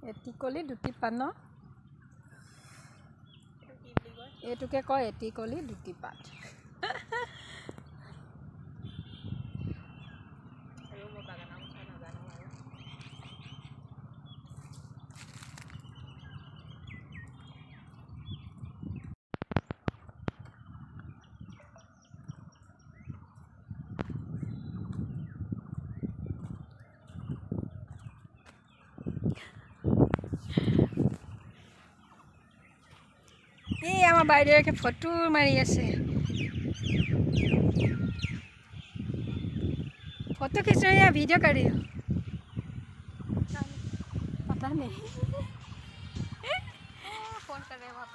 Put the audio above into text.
এটিকলি দুটি পাত ন এইটোকে কয় এটিকলি দুটি পাত এই আমাৰ বাইদেউকে ফটো মাৰি আছে फोटो खींच रही है वीडियो कर रही हो पता नहीं फोन कर रहे हैं